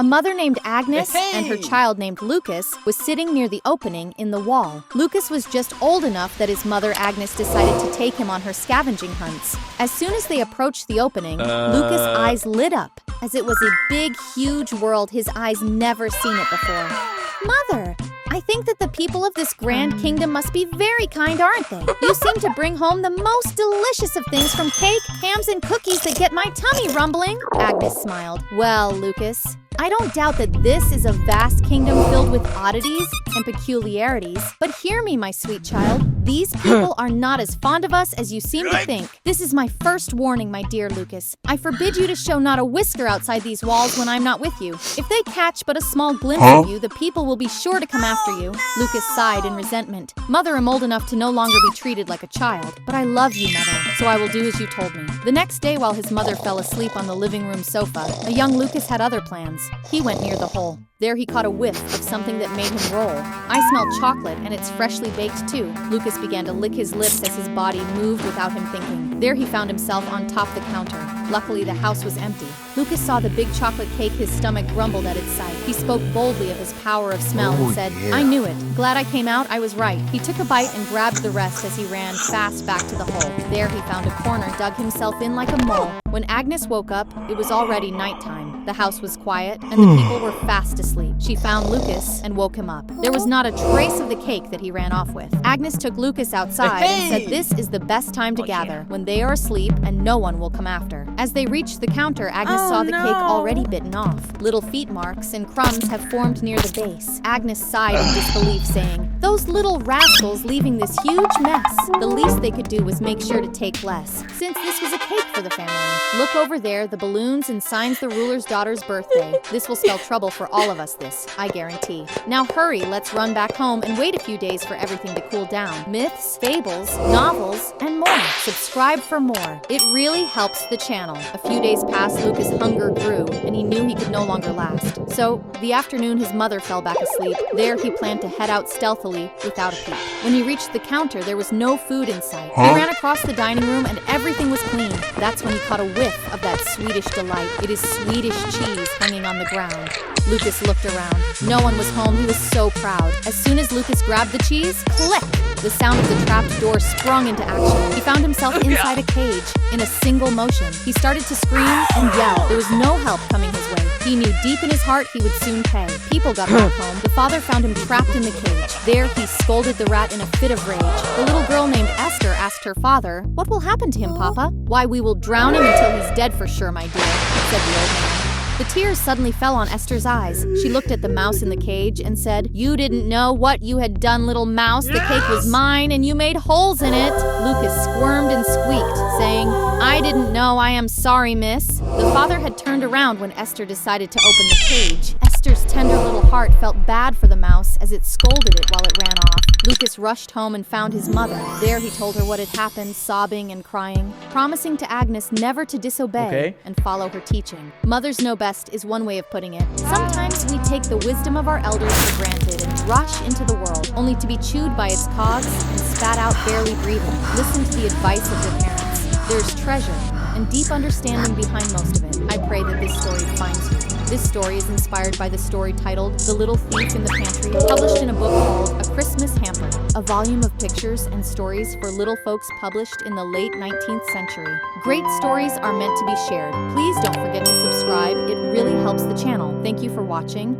A mother named Agnes and her child named Lucas was sitting near the opening in the wall. Lucas was just old enough that his mother Agnes decided to take him on her scavenging hunts. As soon as they approached the opening, Lucas' eyes lit up, as it was a big, huge world his eyes never seen it before. Mother, I think that the people of this grand kingdom must be very kind, aren't they? You seem to bring home the most delicious of things, from cake, hams, and cookies that get my tummy rumbling. Agnes smiled. Well, Lucas, I don't doubt that this is a vast kingdom filled with oddities and peculiarities, but hear me, my sweet child. These people are not as fond of us as you seem to think. This is my first warning, my dear Lucas. I forbid you to show not a whisker outside these walls when I'm not with you. If they catch but a small glimpse of you, the people will be sure to come after you. Lucas sighed in resentment. Mother, I'm old enough to no longer be treated like a child, but I love you, Mother, so I will do as you told me. The next day, while his mother fell asleep on the living room sofa, a young Lucas had other plans. He went near the hole. There he caught a whiff of something that made him roll. I smell chocolate, and it's freshly baked too. Lucas began to lick his lips as his body moved without him thinking. There he found himself on top the counter. Luckily, the house was empty. Lucas saw the big chocolate cake. His stomach grumbled at its sight. He spoke boldly of his power of smell and said, I knew it. Glad I came out. I was right. He took a bite and grabbed the rest as he ran fast back to the hole. There he found a corner, dug himself in like a mole. When Agnes woke up, it was already nighttime. The house was quiet, and the people were fast asleep. She found Lucas and woke him up. There was not a trace of the cake that he ran off with. Agnes took Lucas outside and said this is the best time to gather, when they are asleep and no one will come after. As they reached the counter, Agnes saw the cake already bitten off. Little feet marks and crumbs have formed near the base. Agnes sighed in disbelief, saying, those little rascals leaving this huge mess. The least they could do was make sure to take less, since this was a cake for the family. Look over there, the balloons and signs the ruler's daughter's birthday. This will spell trouble for all of us, this, I guarantee. Now hurry, let's run back home and wait a few days for everything to cool down. Myths, fables, novels, and more. Subscribe for more. It really helps the channel. A few days passed, Lucas' hunger grew, and he knew he could no longer last. So, the afternoon his mother fell back asleep. There he planned to head out stealthily without a peep. When he reached the counter, there was no food in sight. He ran across the dining room and everything was clean. That's when he caught a whiff of that Swedish delight. It is Swedish cheese hanging on the ground. Lucas looked around. No one was home. He was so proud. As soon as Lucas grabbed the cheese, click! The sound of the trapped door sprung into action. He found himself inside a cage, in a single motion. He started to scream and yell. There was no help coming his way. He knew deep in his heart he would soon pay. People got back home. The father found him trapped in the cage. There he scolded the rat in a fit of rage. The little girl named Esther asked her father, what will happen to him, Papa? Why, we will drown him until he's dead for sure, my dear, said the old man. The tears suddenly fell on Esther's eyes. She looked at the mouse in the cage and said, you didn't know what you had done, little mouse. The cake was mine and you made holes in it. Lucas squirmed and squeaked, saying, I didn't know. I am sorry, miss. The father had turned around when Esther decided to open the cage. Esther's tender little heart felt bad for the mouse as it scolded it while it ran off. Lucas rushed home and found his mother. There he told her what had happened, sobbing and crying, promising to Agnes never to disobey and follow her teaching. Mothers know best is one way of putting it. Sometimes we take the wisdom of our elders for granted and rush into the world, only to be chewed by its cogs and spat out barely breathing. Listen to the advice of your parents. There's treasure and deep understanding behind most of it. I pray that this story finds you. This story is inspired by the story titled The Little Thief in the Pantry, published in a book called A Christmas Hamper, a volume of pictures and stories for little folks published in the late 19th century. Great stories are meant to be shared. Please don't forget to subscribe. It really helps the channel. Thank you for watching.